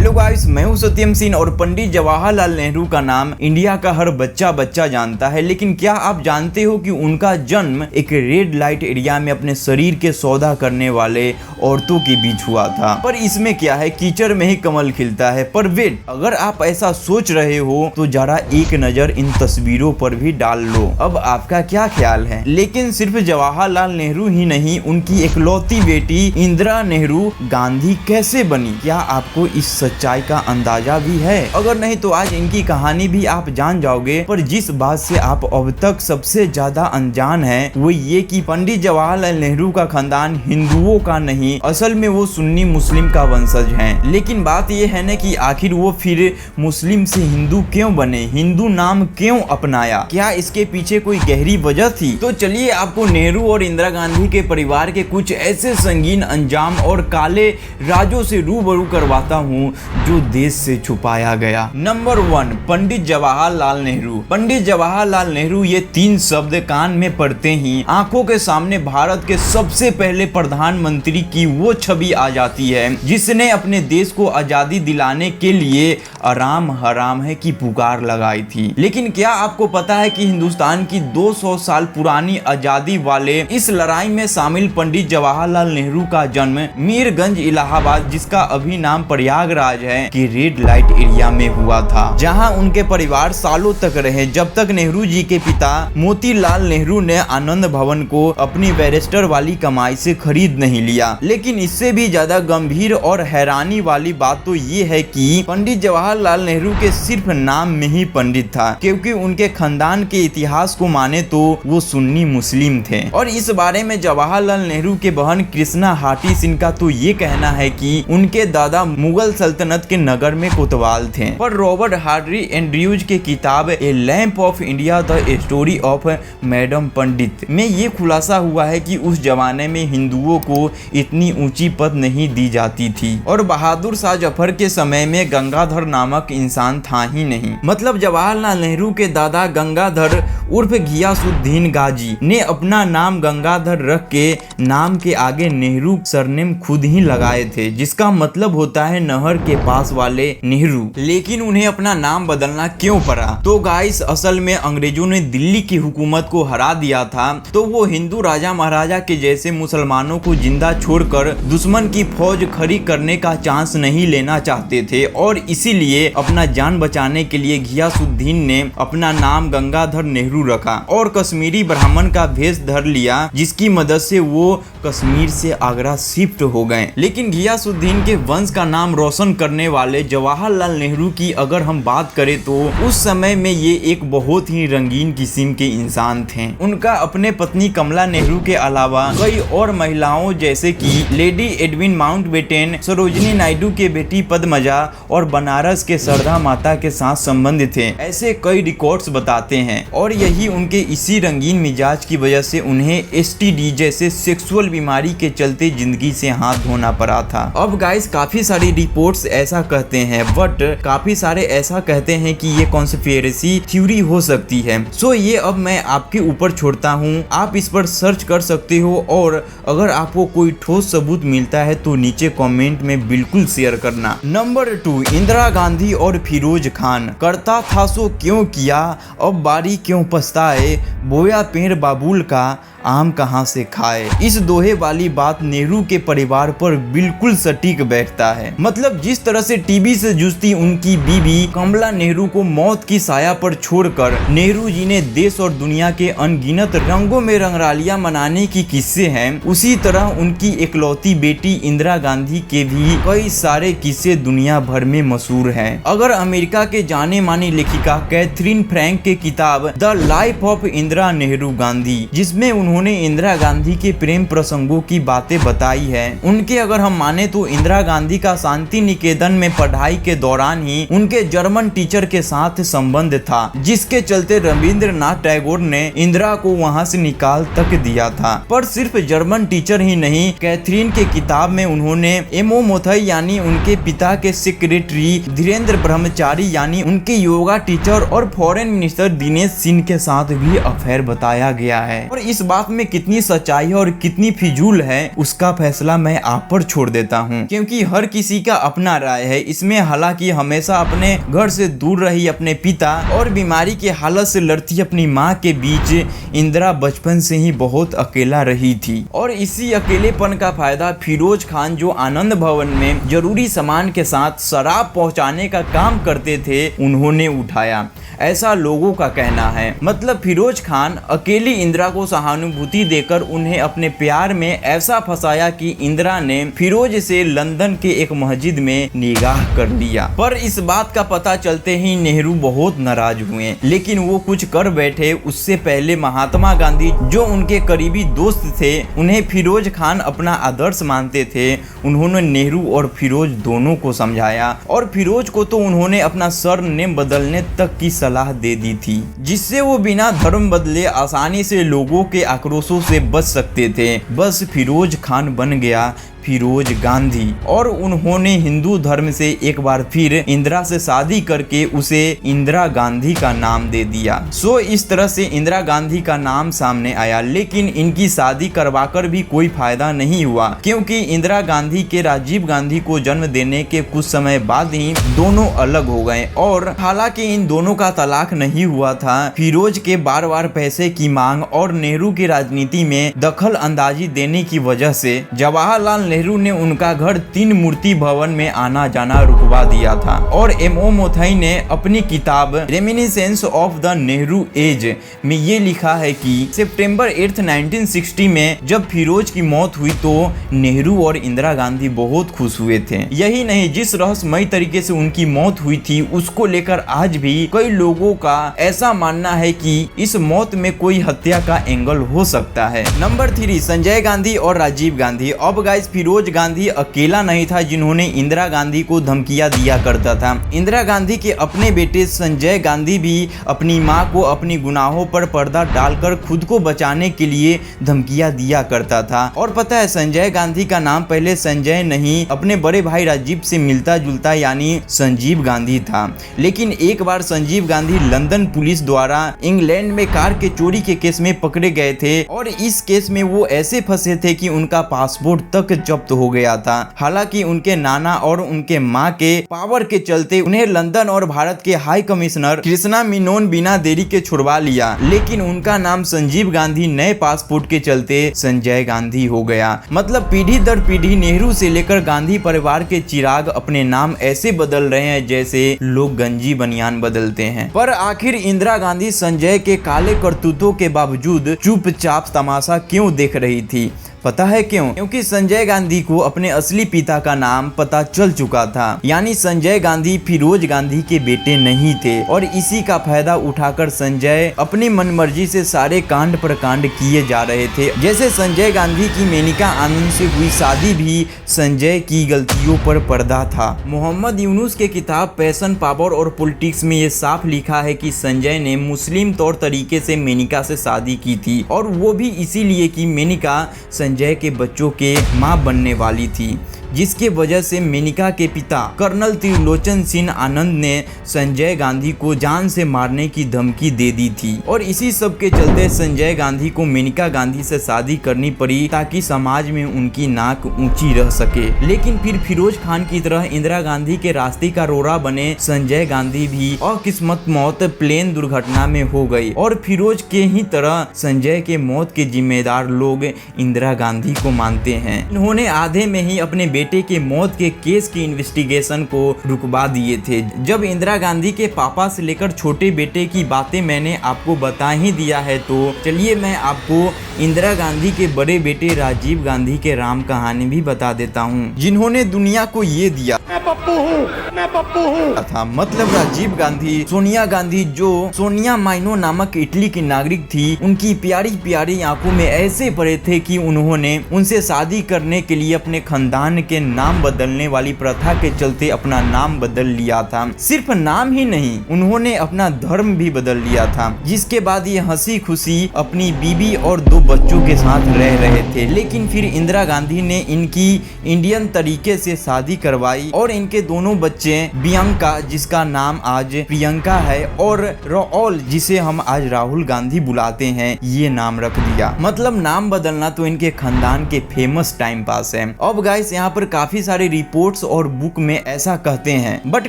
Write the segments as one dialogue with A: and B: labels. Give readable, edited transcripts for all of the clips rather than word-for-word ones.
A: Hello guys, मैं हूं सत्यम सिंह और पंडित जवाहरलाल नेहरू का नाम इंडिया का हर बच्चा जानता है। लेकिन क्या आप जानते हो कि उनका जन्म एक रेड लाइट एरिया में अपने शरीर के सौदा करने वाले औरतों के बीच हुआ था। पर इसमें क्या है, कीचड़ में ही कमल खिलता है। पर वेट, अगर आप ऐसा सोच रहे हो तो जरा एक नजर इन तस्वीरों पर भी डाल लो। अब आपका क्या ख्याल है? लेकिन सिर्फ जवाहरलाल नेहरू ही नहीं, उनकी इकलौती बेटी इंदिरा नेहरू गांधी कैसे बनी? क्या आपको इस सच्चाई का अंदाजा भी है? अगर नहीं तो आज इनकी कहानी भी आप जान जाओगे। पर जिस बात से आप अब तक सबसे ज्यादा अनजान हैं वो ये कि पंडित जवाहरलाल नेहरू का खानदान हिंदुओं का नहीं, असल में वो सुन्नी मुस्लिम का वंशज हैं। लेकिन बात ये है ना कि आखिर वो फिर मुस्लिम से हिंदू क्यों बने, हिंदू नाम क्यों अपनाया? क्या इसके पीछे कोई गहरी वजह थी? तो चलिए आपको नेहरू और इंदिरा गांधी के परिवार के कुछ ऐसे संगीन अंजाम और काले राजों से रूबरू करवाता हूँ जो देश से छुपाया गया। नंबर 1, पंडित जवाहरलाल नेहरू। पंडित जवाहरलाल नेहरू, ये 3 शब्द कान में पड़ते ही आंखों के सामने भारत के सबसे पहले प्रधानमंत्री की वो छवि आ जाती है जिसने अपने देश को आजादी दिलाने के लिए आराम हराम है की पुकार लगाई थी। लेकिन क्या आपको पता है कि हिंदुस्तान की 200 साल पुरानी आजादी वाले इस लड़ाई में शामिल पंडित जवाहरलाल नेहरू का जन्म मीरगंज इलाहाबाद, जिसका अभी नाम प्रयागराज है, कि रेड लाइट एरिया में हुआ था, जहां उनके परिवार सालों तक रहे, जब तक नेहरू जी के पिता मोतीलाल नेहरू ने आनंद भवन को अपनी बैरिस्टर वाली कमाई से खरीद नहीं लिया। लेकिन इससे भी ज्यादा गंभीर और हैरानी वाली बात तो ये है कि पंडित जवाहरलाल नेहरू के सिर्फ नाम में ही पंडित था, क्योंकि उनके खानदान के इतिहास को माने तो वो सुन्नी मुस्लिम थे। और इस बारे में जवाहरलाल नेहरू के बहन कृष्णा हाटी सिंह का तो ये कहना है कि उनके दादा मुगल सल्तनत के नगर में कोतवाल थे। पर रॉबर्ट हार्डी एंड्रयूज के किताब a lamp of India the story of madam Pandit में ये खुलासा हुआ है कि उस जमाने में हिंदुओं को इतनी ऊंची पद नहीं दी जाती थी और बहादुर शाह जफर के समय में गंगाधर नामक इंसान था ही नहीं। मतलब जवाहरलाल नेहरू के दादा गंगाधर उर्फ घियासुद्दीन गाजी ने अपना नाम गंगाधर रख के नाम के आगे नेहरू सरनेम खुद ही लगाए थे, जिसका मतलब होता है नहर के पास वाले नेहरू। लेकिन उन्हें अपना नाम बदलना क्यों पड़ा? तो गाइस, असल में अंग्रेजों ने दिल्ली की हुकूमत को हरा दिया था, तो वो हिंदू राजा महाराजा के जैसे मुसलमानों को जिंदा छोड़कर दुश्मन की फौज खड़ी करने का चांस नहीं लेना चाहते थे, और इसीलिए अपना जान बचाने के लिए घियासुद्दीन ने अपना नाम गंगाधर नेहरू रखा और कश्मीरी ब्राह्मण का भेष धर लिया, जिसकी मदद से वो कश्मीर से आगरा शिफ्ट हो गए। लेकिन घियासुद्दीन के वंश का नाम रोशन करने वाले जवाहरलाल नेहरू की अगर हम बात करें तो उस समय में ये एक बहुत ही रंगीन किस्म के इंसान थे। उनका अपने पत्नी कमला नेहरू के अलावा कई और महिलाओं जैसे कि lady Edwin Mountbatten, Sarojini Naidu के बेटी पद्मजा और बनारस के शारदा माता के साथ संबंध थे, ऐसे कई रिकॉर्ड्स बताते हैं। और यही उनके इसी रंगीन मिजाज की वजह से उन्हें STD जैसे सेक्सुअल बीमारी के चलते जिंदगी से हाथ धोना पड़ा था। अब गाइस, काफी सारी रिपोर्ट्स ऐसा कहते हैं, बट काफी सारे ऐसा कहते हैं कि ये कॉन्स्पिरेसी थ्योरी हो सकती है। सो ये अब मैं आपके ऊपर छोड़ता हूँ, आप इस पर सर्च कर सकते हो, और अगर आपको कोई ठोस सबूत मिलता है तो नीचे कमेंट में बिल्कुल शेयर करना। नंबर 2, इंदिरा गांधी और फिरोज खान। करता था सो क्यों किया, अब बारी क्यों पछताए, बोया पेड़ बाबुल का आम कहां से खाए। इस दोहे वाली बात नेहरू के परिवार पर बिल्कुल सटीक बैठता है। मतलब जिस तरह से टीबी से जूझती उनकी बीवी कमला नेहरू को मौत की साया पर छोड़कर नेहरू जी ने देश और दुनिया के अनगिनत रंगों में रंगरालियां मनाने की किस्से हैं, उसी तरह उनकी इकलौती बेटी इंदिरा गांधी के भी कई सारे किस्से दुनिया भर में मशहूर हैं। अगर अमेरिका के जाने मानी लेखिका कैथरीन फ्रैंक के किताब the life of Indira Nehru Gandhi, जिसमें उन्होंने इंदिरा गांधी के प्रेम प्रसंगों की बातें बताई है, उनके अगर हम माने तो इंदिरा गांधी का शांति निकेतन में पढ़ाई के दौरान ही उनके जर्मन टीचर के साथ संबंध था, जिसके चलते रविंद्रनाथ टैगोर ने इंदिरा को वहां से निकाल तक दिया था। पर सिर्फ जर्मन टीचर ही नहीं, कैथरीन के किताब में उन्होंने एमओ मोथई यानी उनके पिता के सेक्रेटरी, धीरेन्द्र ब्रह्मचारी यानी उनके योगा टीचर और फॉरेन मिनिस्टर दिनेश सिंह के साथ भी अफेयर बताया गया है। और इस बात बात में कितनी सच्चाई है और कितनी फिजूल है उसका फैसला मैं आप पर छोड़ देता हूँ, क्योंकि हर किसी का अपना राय है इसमें। हालांकि हमेशा अपने घर से दूर रही अपने पिता और बीमारी की हालत से लड़ती अपनी माँ के बीच इंदिरा बचपन से ही बहुत अकेला रही थी, और इसी अकेलेपन का फायदा फिरोज खान, जो आनंद भवन में जरूरी सामान के साथ शराब पहुंचाने का काम करते थे, उन्होंने उठाया, ऐसा लोगों का कहना है। मतलब फिरोज खान अकेली इंदिरा को सहानुभूति देकर उन्हें अपने प्यार में ऐसा फंसाया कि इंदिरा ने फिरोज से लंदन के एक मस्जिद में निगाह कर लिया। पर इस बात का पता चलते ही नेहरू बहुत नाराज हुए, लेकिन वो कुछ कर बैठे उससे पहले महात्मा गांधी, जो उनके करीबी दोस्त थे, उन्हें फिरोज खान अपना आदर्श मानते थे, उन्होंने नेहरू और फिरोज दोनों को समझाया, और फिरोज को तो उन्होंने अपना सरनेम बदलने तक की सलाह दे दी थी, जिससे वो बिना धर्म बदले आसानी से लोगों के आक्रोशों से बच सकते थे। बस फिरोज खान बन गया फिरोज गांधी, और उन्होंने हिंदू धर्म से एक बार फिर इंदिरा से शादी करके उसे इंदिरा गांधी का नाम दे दिया। सो इस तरह से इंदिरा गांधी का नाम सामने आया, लेकिन इनकी शादी करवाकर भी कोई फायदा नहीं हुआ, क्योंकि इंदिरा गांधी के राजीव गांधी को जन्म देने के कुछ समय बाद ही दोनों अलग हो गए। और हालांकि इन दोनों का तलाक नहीं हुआ था, फिरोज के बार बार पैसे की मांग और नेहरू की राजनीति में दखल अंदाजी देने की वजह से जवाहरलाल नेहरू ने उनका घर 3 मूर्ति भवन में आना जाना रुकवा दिया था। और एमओ मोथई ने अपनी किताब reminiscences of the Nehru age में ये लिखा है कि सितंबर 8, 1960 में जब फिरोज की मौत हुई तो नेहरू और इंदिरा गांधी बहुत खुश हुए थे। यही नहीं, जिस रहस्यमयी तरीके से उनकी मौत हुई थी उसको लेकर आज भी कई लोगों का ऐसा मानना है कि इस मौत में कोई हत्या का एंगल हो सकता है। नंबर 3, संजय गांधी और राजीव गांधी। अब गाइस, फिरोज गांधी अकेला नहीं था जिन्होंने इंदिरा गांधी को धमकियां दिया करता था। इंदिरा गांधी के अपने बेटे संजय गांधी भी अपनी मां को अपनी गुनाहों पर पर्दा डालकर खुद को बचाने के लिए धमकियां दिया करता था। और पता है, संजय गांधी का नाम पहले संजय नहीं अपने बड़े भाई राजीव से मिलता जुलता यानी संजीव गांधी था। लेकिन एक बार संजीव गांधी लंदन पुलिस द्वारा इंग्लैंड में कार के चोरी के केस में पकड़े गए थे, और इस केस में वो ऐसे फंसे थे कि उनका पासपोर्ट तक जब्त हो गया था। हालांकि उनके नाना और उनके मां के पावर के चलते उन्हें लंदन और भारत के हाई कमिश्नर कृष्णा मेनन बिना देरी के छुड़वा लिया, लेकिन उनका नाम संजीव गांधी नए पासपोर्ट के चलते संजय गांधी हो गया। मतलब पीढ़ी दर पीढ़ी नेहरू से लेकर गांधी परिवार के चिराग अपने नाम ऐसे बदल रहे हैं जैसे लोग गंजी बनियान बदलते हैं। पर आखिर इंदिरा गांधी संजय के काले करतूतों के बावजूद चुपचाप तमाशा क्यों देख रही थी? पता है क्यों? क्योंकि संजय गांधी को अपने असली पिता का नाम पता चल चुका था, यानी संजय गांधी फिरोज गांधी के बेटे नहीं थे। और इसी का फायदा उठाकर संजय अपनी मनमर्जी से सारे कांड पर कांड किए जा रहे थे। जैसे संजय गांधी की मेनका आनंद से हुई शादी भी संजय की गलतियों पर पर्दा था। मोहम्मद यूनुस के किताब पैशन, पावर और पॉलिटिक्स में ये साफ लिखा है कि संजय ने मुस्लिम तौर तरीके से मेनका से शादी की थी, और वो भी इसीलिए कि मेनका संजय के बच्चों के मां बनने वाली थी, जिसके वजह से मेनका के पिता कर्नल त्रिलोचन सिंह आनंद ने संजय गांधी को जान से मारने की धमकी दे दी थी। और इसी सब के चलते संजय गांधी को मेनका गांधी से शादी करनी पड़ी ताकि समाज में उनकी नाक ऊंची रह सके। लेकिन फिर फिरोज खान की तरह इंदिरा गांधी के रास्ते का रोड़ा बने संजय गांधी भी अकिस्मत मौत प्लेन दुर्घटना में हो गई, और फिरोज के ही तरह संजय के मौत के जिम्मेदार लोग इंदिरा गांधी को मानते हैं। इन्होंने आधे में ही अपने बेटे के मौत के केस की इन्वेस्टिगेशन को रुकवा दिए थे। जब इंदिरा गांधी के पापा से लेकर छोटे बेटे की बातें मैंने आपको बता ही दिया है, तो चलिए मैं आपको इंदिरा गांधी के बड़े बेटे राजीव गांधी के राम कहानी भी बता देता हूँ, जिन्होंने दुनिया को ये दिया मैं पप्पू हूँ था। मतलब राजीव गांधी सोनिया गांधी, जो सोनिया माइनो नामक इटली की नागरिक थी, उनकी प्यारी प्यारी आंखों में ऐसे पड़े थे कि उन्होंने उनसे शादी करने के लिए अपने खानदान के नाम बदलने वाली प्रथा के चलते अपना नाम बदल लिया था। सिर्फ नाम ही नहीं, उन्होंने अपना धर्म भी बदल लिया था, जिसके बाद ये हंसी खुशी अपनी बीबी और 2 बच्चों के साथ रह रहे थे, लेकिन फिर इंदिरा गांधी ने इनकी इंडियन तरीके से शादी करवाई और इनके दोनों बच्चे बियंका, जिसका नाम आज प्रियंका है, और राहुल, जिसे हम आज राहुल गांधी बुलाते हैं, ये नाम रख दिया। मतलब नाम बदलना तो इनके खानदान के फेमस टाइम पास है। अब गाइस यहाँ पर काफी सारे रिपोर्ट्स और बुक में ऐसा कहते हैं, बट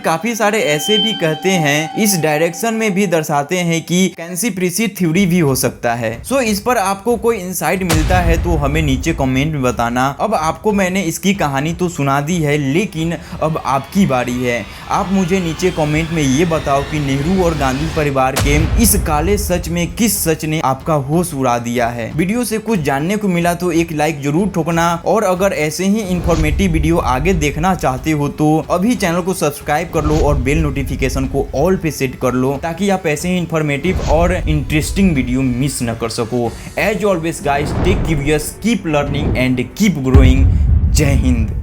A: काफी सारे ऐसे भी कहते हैं, इस डायरेक्शन में भी दर्शाते हैं कि कंस्पिरेसी थ्योरी भी हो सकता है। सो इस पर आपको कोई इंसाइट मिलता है तो हमें नीचे कमेंट में बताना। अब आपको मैंने इसकी कहानी तो सुना दी है, लेकिन अब आपकी बारी है। आप मुझे नीचे कमेंट में ये बताओ कि नेहरू और गांधी परिवार के इस काले सच में किस सच ने आपका होश उड़ा दिया है। वीडियो से कुछ जानने को मिला तो एक लाइक जरूर ठोकना, और अगर ऐसे ही इंफॉर्मेटिव वीडियो आगे देखना चाहते हो तो अभी चैनल को सब्सक्राइब कर लो और बेल नोटिफिकेशन को ऑल पे सेट कर लो, ताकि आप ऐसे ही इंफॉर्मेटिव और इंटरेस्टिंग वीडियो मिस न कर सको। As always guys, take curious, keep learning and keep growing. जय हिंद।